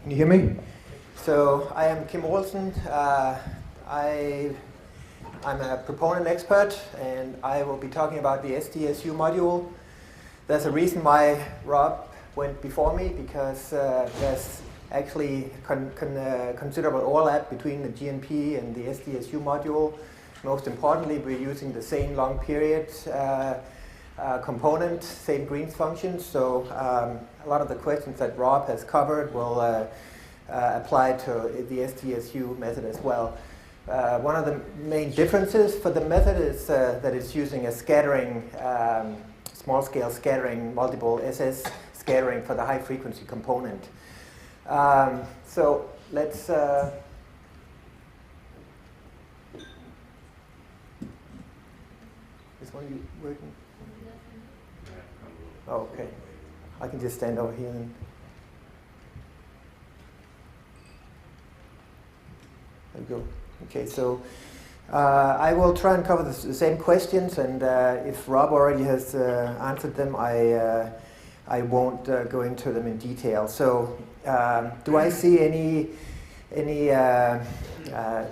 Can you hear me? So I am Kim Olsen. I'm a proponent expert, and I will be talking about the SDSU module. There's a reason why Rob went before me, because there's actually considerable overlap between the GNP and the SDSU module. Most importantly, we're using the same long period component, same Green's functions. So a lot of the questions that Rob has covered will apply to the SDSU method as well. One of the main differences for the method is that it's using a scattering, small-scale scattering, multiple SS scattering for the high-frequency component. So let's is one working? Oh, okay. I can just stand over here and there we go. Okay, so I will try and cover the same questions, and if Rob already has answered them, I won't go into them in detail. So, do I see any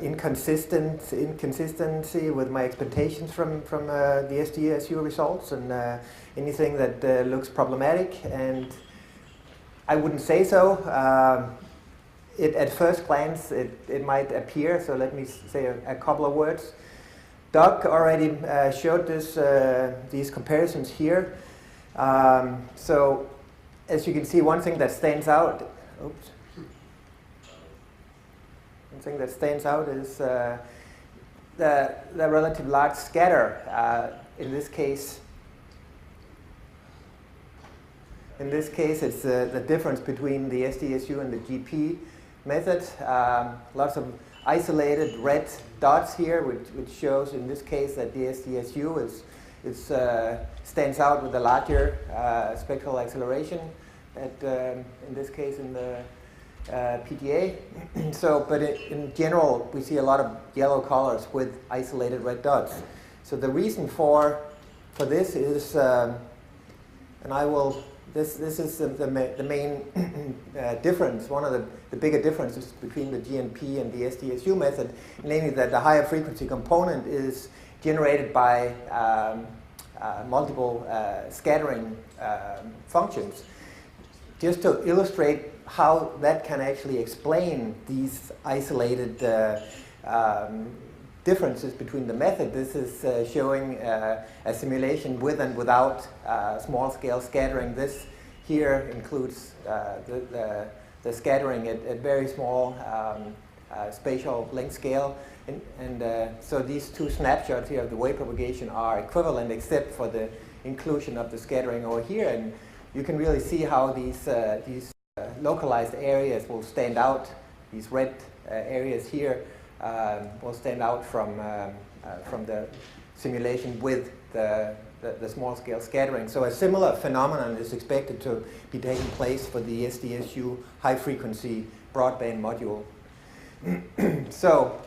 inconsistency with my expectations from the SDSU results, and anything that looks problematic? And I wouldn't say so. At first glance, it might appear, so let me say a couple of words. Doug already showed these comparisons here. So, as you can see, one thing that stands out, is the relative large scatter. In this case, it's the difference between the SDSU and the GP method. Lots of isolated red dots here, which shows in this case that the SDSU stands out with a larger spectral acceleration. In this case, in the PDA. So, but in general, we see a lot of yellow colors with isolated red dots. So the reason for this is, and I will. This is the main difference, one of the bigger differences between the GNP and the SDSU method, namely that the higher frequency component is generated by multiple scattering functions. Just to illustrate how that can actually explain these isolated differences between the method, this is showing a simulation with and without small-scale scattering. This here includes the scattering at very small spatial length scale. And so these two snapshots here of the wave propagation are equivalent, except for the inclusion of the scattering over here. And you can really see how these localized areas will stand out. These red areas here will stand out from the simulation with the small-scale scattering. So a similar phenomenon is expected to be taking place for the SDSU high-frequency broadband module. So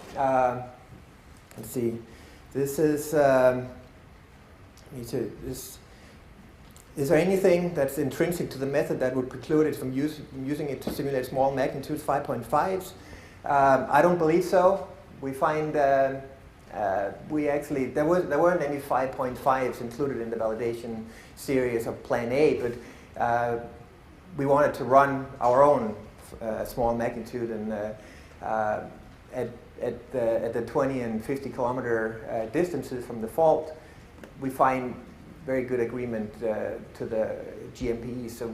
let's see. This is is there anything that's intrinsic to the method that would preclude it from using it to simulate small magnitudes 5.5s? I don't believe so. We find we actually there weren't any 5.5s included in the validation series of Plan A, but we wanted to run our own small magnitude, and at the 20 and 50 kilometer distances from the fault, we find very good agreement to the GMPE. So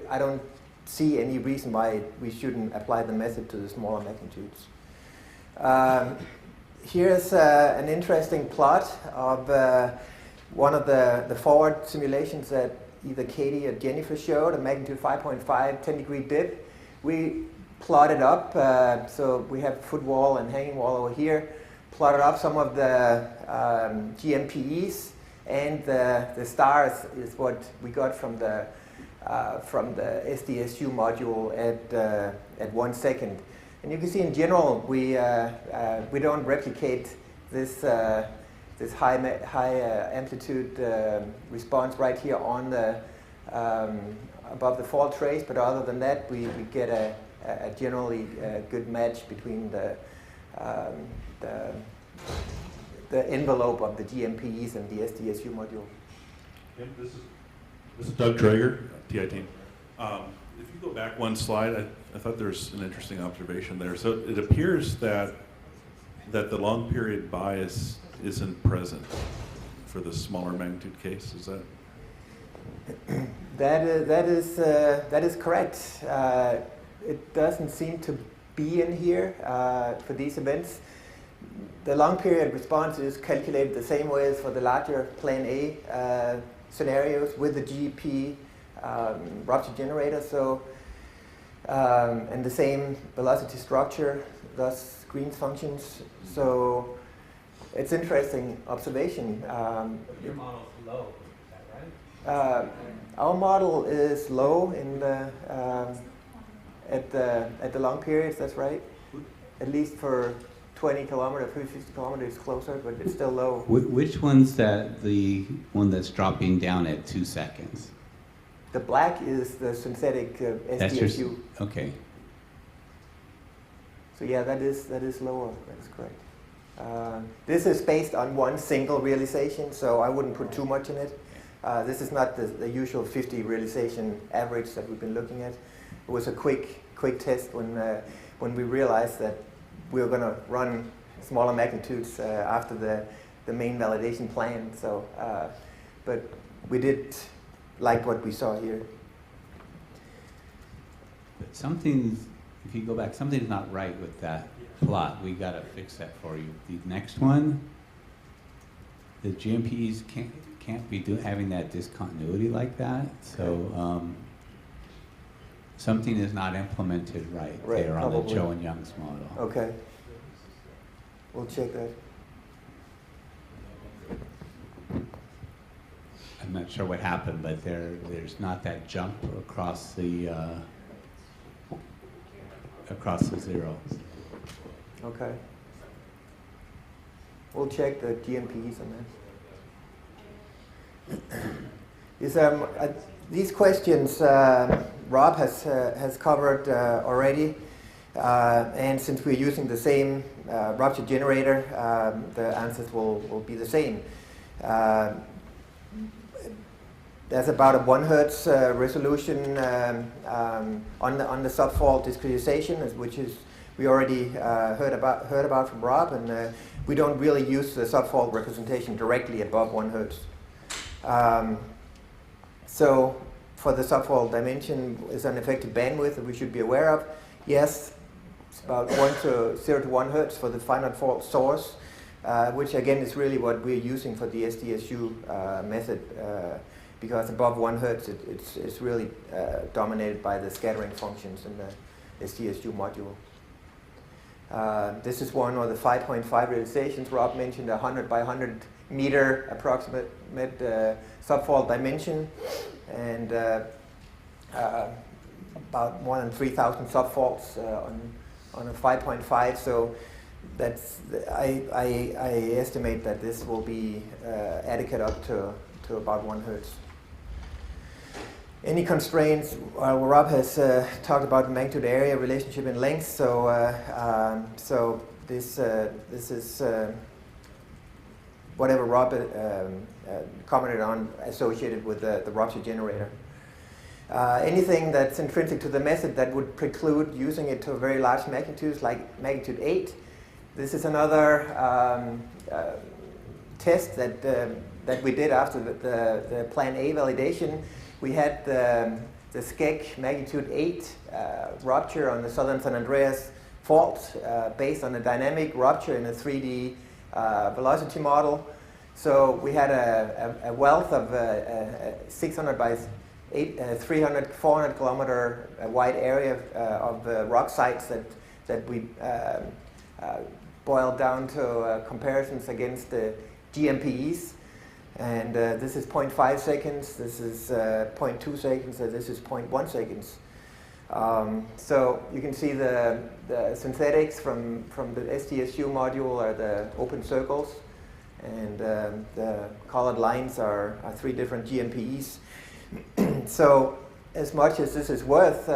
I don't see any reason why we shouldn't apply the method to the smaller magnitudes. Here's an interesting plot of one of the forward simulations that either Katie or Jennifer showed, a magnitude 5.5 10-degree dip. We plotted up, so we have footwall and hanging wall over here, plotted up some of the GMPEs, and the stars is what we got from the SDSU module at 1 second. And you can see in general we don't replicate this high amplitude response right here on the above the fault trace, but other than that we get a a generally good match between the envelope of the GMPs and the SDSU module. Yep, this is Doug Traeger, TI team. If you go back one slide, I thought there's an interesting observation there. So it appears that the long period bias isn't present for the smaller magnitude case. Is that? That is correct. It doesn't seem to be in here for these events. The long period response is calculated the same way as for the larger plan A scenarios with the GP rupture generator. So and the same velocity structure, thus Green's functions. So it's interesting observation. Your model's low, is that right? Our model is low in the at the long periods. That's right. At least for 20 kilometers, 50 kilometers closer, but it's still low. Which one's the one that's dropping down at 2 seconds? The black is the synthetic SDSU. Okay. So yeah, that is lower. That's correct. This is based on one single realization, so I wouldn't put too much in it. This is not the usual 50 realization average that we've been looking at. It was a quick test when we realized that we were going to run smaller magnitudes after the main validation plan. So, but we did like what we saw here. But something's, if you go back, something's not right with that plot. We got to fix that for you. The next one, the GMPs can't be having that discontinuity like that. So something is not implemented right there on the Joe and Young's model. Okay. We'll check that. I'm not sure what happened, but there's not that jump across the zero. Okay. We'll check the GMPs on that. These questions Rob has covered already, and since we're using the same rupture generator, the answers will be the same. There's about a 1 Hertz resolution on the subfault discretization, which is we already heard about from Rob, and we don't really use the subfault representation directly above 1 Hertz. So for the subfault dimension is an effective bandwidth that we should be aware of. Yes, it's about 0 to 1 Hertz for the finite fault source, which again is really what we're using for the SDSU method. Because above 1 Hertz, it's really dominated by the scattering functions in the SDSU module. This is one of the 5.5 realizations. Rob mentioned 100 by 100 meter approximate subfault dimension, and about more than 3,000 subfaults on a 5.5. So that's I estimate that this will be adequate up to about 1 Hertz. Any constraints? Rob has talked about the magnitude area relationship in length. So this is whatever Rob commented on associated with the rupture generator. Anything that's intrinsic to the method that would preclude using it to very large magnitudes, like magnitude 8. This is another test that we did after the Plan A validation. We had the SCEC magnitude 8 rupture on the southern San Andreas fault based on a dynamic rupture in a 3D velocity model. So we had a wealth of 600 by 300, 400 kilometer wide area of rock sites that we boiled down to comparisons against the GMPs. And this is 0.5 seconds, this is 0.2 seconds, and this is 0.1 seconds. So you can see the synthetics from the SDSU module are the open circles, and the colored lines are 3 different GMPs. So as much as this is worth,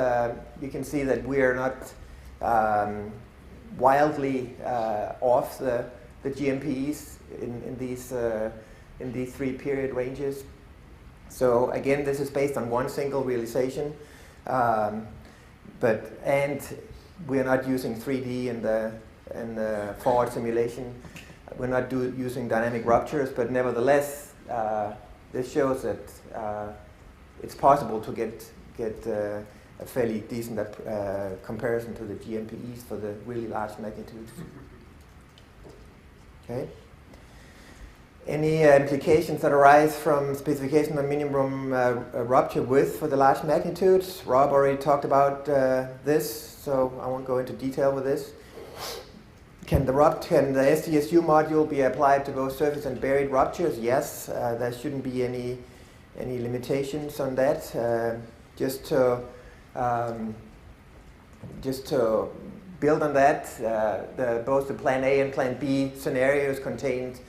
you can see that we are not wildly off the GMPs in these 3 period ranges. So again, this is based on one single realization, and we are not using 3D in the forward simulation. We're not using dynamic ruptures, but nevertheless, this shows that it's possible to get a fairly decent comparison to the GMPEs for the really large magnitudes. Okay. Any implications that arise from specification of minimum rupture width for the large magnitudes? Rob already talked about this, so I won't go into detail with this. Can the SDSU module be applied to both surface and buried ruptures? Yes, there shouldn't be any limitations on that. Just to build on that, both the Plan A and Plan B scenarios contained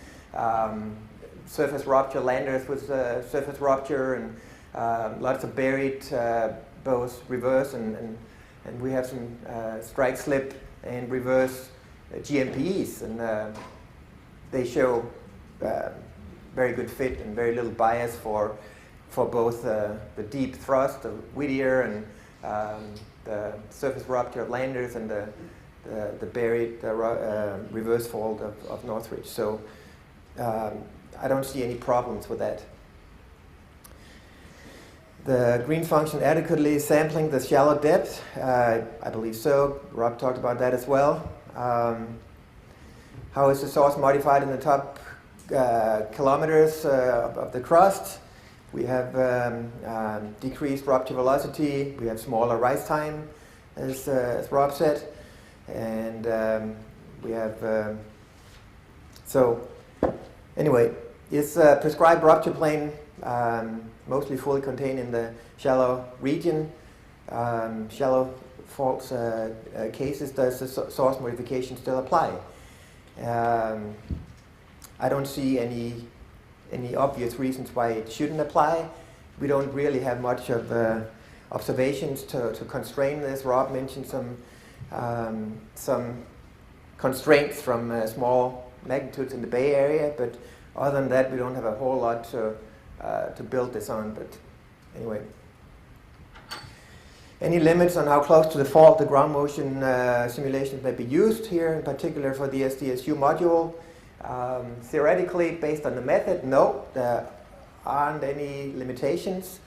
surface rupture landers with surface rupture and lots of buried, both reverse and we have some strike slip and reverse GMPs, and they show very good fit and very little bias for both the deep thrust of Whittier and the surface rupture of landers and the buried reverse fold of Northridge. So I don't see any problems with that. The green function adequately sampling the shallow depth? I believe so. Rob talked about that as well. How is the source modified in the top kilometers of the crust? We have decreased rupture velocity. We have smaller rise time, as Rob said. And we have, so anyway, is prescribed rupture plane mostly fully contained in the shallow region? Shallow faults cases, does the source modification still apply? I don't see any obvious reasons why it shouldn't apply. We don't really have much of observations to constrain this. Rob mentioned some constraints from small magnitudes in the Bay Area, but other than that, we don't have a whole lot to build this on. But anyway. Any limits on how close to the fault the ground motion simulations may be used here, in particular for the SDSU module? Theoretically, based on the method, no, there aren't any limitations.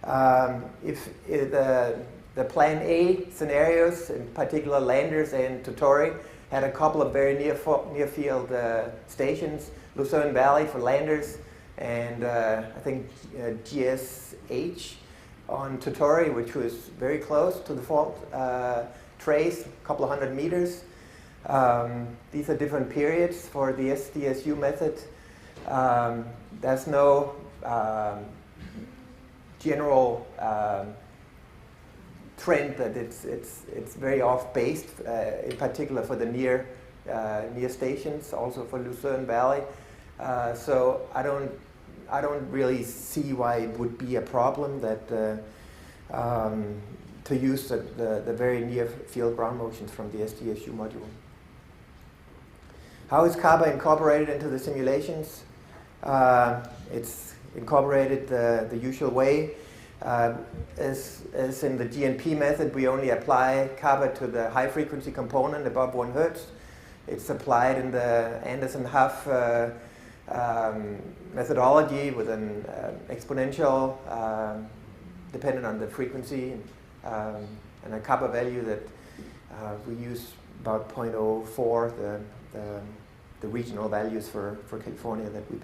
If the Plan A scenarios, in particular Landers and Totori, had a couple of very near field stations, Lucerne Valley for Landers, and I think GSH on Totori, which was very close to the fault trace, a couple of 100 meters. These are different periods for the SDSU method. There's no general trend that it's very off-based, in particular for the near stations, also for Lucerne Valley. So I don't really see why it would be a problem that to use the very near field ground motions from the SDSU module. How is CABA incorporated into the simulations? It's incorporated the usual way. As in the GNP method, we only apply CABA to the high frequency component above 1 Hertz. It's applied in the Anderson-Huff methodology with an exponential dependent on the frequency and a kappa value that we use about 0.04, the regional values for California that we've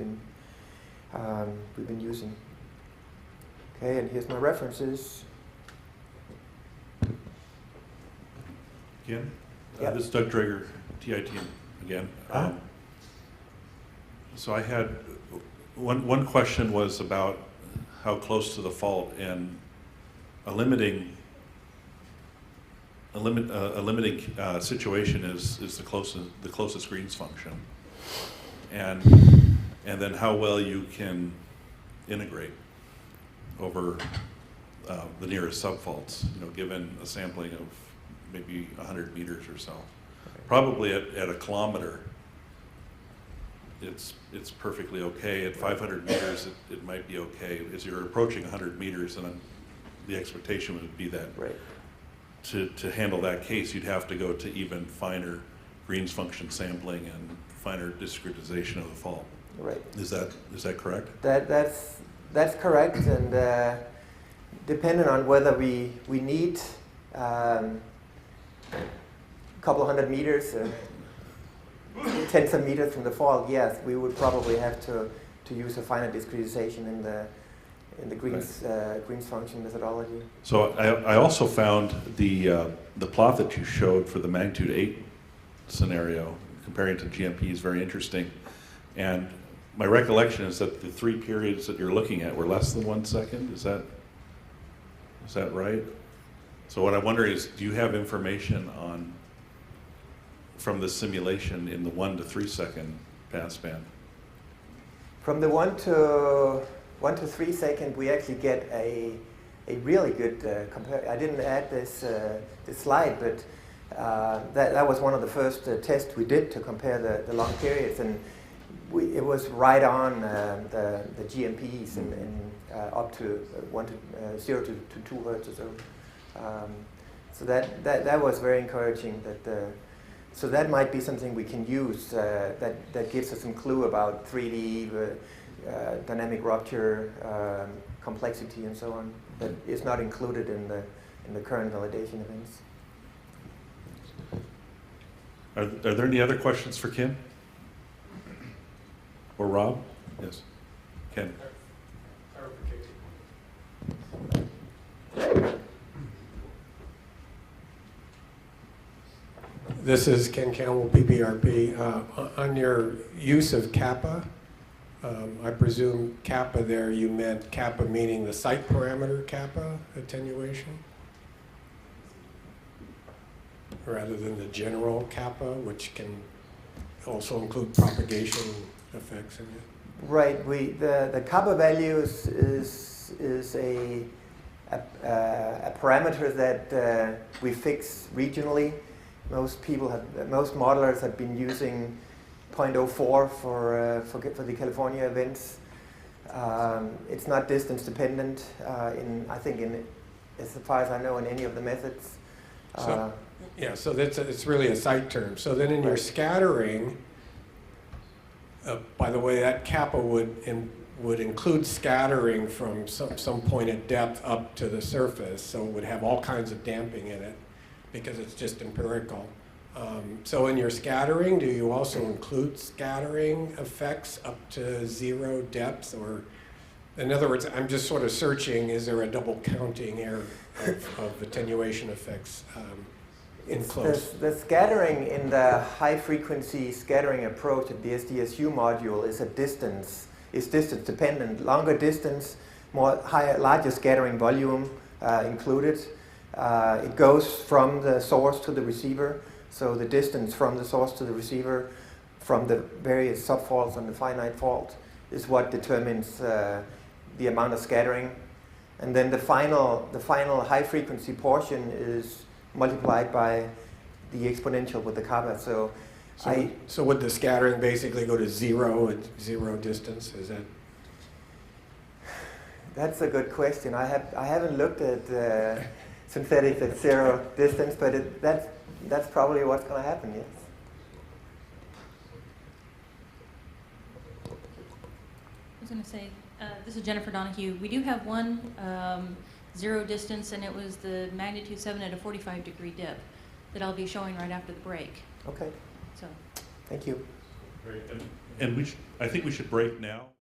been using. Okay, and here's my references. Again, Yep. This is Doug Drager, TIT again. So I had one question was about how close to the fault, and a limiting situation is the closest Green's function, and then how well you can integrate over the nearest subfaults, given a sampling of maybe 100 meters or so. Probably at a kilometer, it's perfectly okay. At 500 meters, it might be okay. As you're approaching 100 meters, and the expectation would be that to handle that case, you'd have to go to even finer Green's function sampling and finer discretization of the fault. Right. Is that correct? That's correct, and depending on whether we need a couple of 100 meters, tens of meters from the fault, yes, we would probably have to use a finer discretization in the Green's function methodology. So I also found the plot that you showed for the magnitude 8 scenario comparing to GMP is very interesting, and my recollection is that the 3 periods that you're looking at were less than 1 second. Is that right? So what I wonder is, do you have information from the simulation in the 1 to 3 second passband? From the 1 to 3 second, we actually get a really good I didn't add this slide, but that was one of the first tests we did to compare the long periods, and it was right on the GMPs and up to 0 to 2 hertz or so. So that was very encouraging. So that might be something we can use that gives us some clue about 3D, dynamic rupture, complexity, and so on. That is not included in the current validation events. Are there any other questions for Kim? Or Rob? Yes. Ken. This is Ken Campbell, PPRP. On your use of kappa, I presume kappa there you meant kappa meaning the site parameter kappa attenuation, rather than the general kappa, which can also include propagation effects in it. Right. The kappa value is a parameter that we fix regionally. Most modelers have been using 0.04 for the California events. It's not distance dependent as far as I know, in any of the methods. So it's really a site term. So then in your scattering, by the way, that kappa would include scattering from some point at depth up to the surface, so it would have all kinds of damping in it, because it's just empirical. So in your scattering, do you also include scattering effects up to 0 depth? Or, in other words, I'm just sort of searching, is there a double counting here of attenuation effects in close? The scattering in the high frequency scattering approach at the SDSU module is distance dependent. Longer distance, larger scattering volume included. It goes from the source to the receiver, so the distance from the source to the receiver from the various subfaults on the finite fault is what determines the amount of scattering. And then the final high frequency portion is multiplied by the exponential with the kappa. So would the scattering basically go to 0 at 0 distance? Is that? That's a good question. I haven't looked at synthetics at 0 distance, but that's probably what's going to happen, yes. I was going to say, this is Jennifer Donahue. We do have one 0 distance, and it was the magnitude 7 at a 45-degree dip that I'll be showing right after the break. Okay. So. Thank you. And I think we should break now.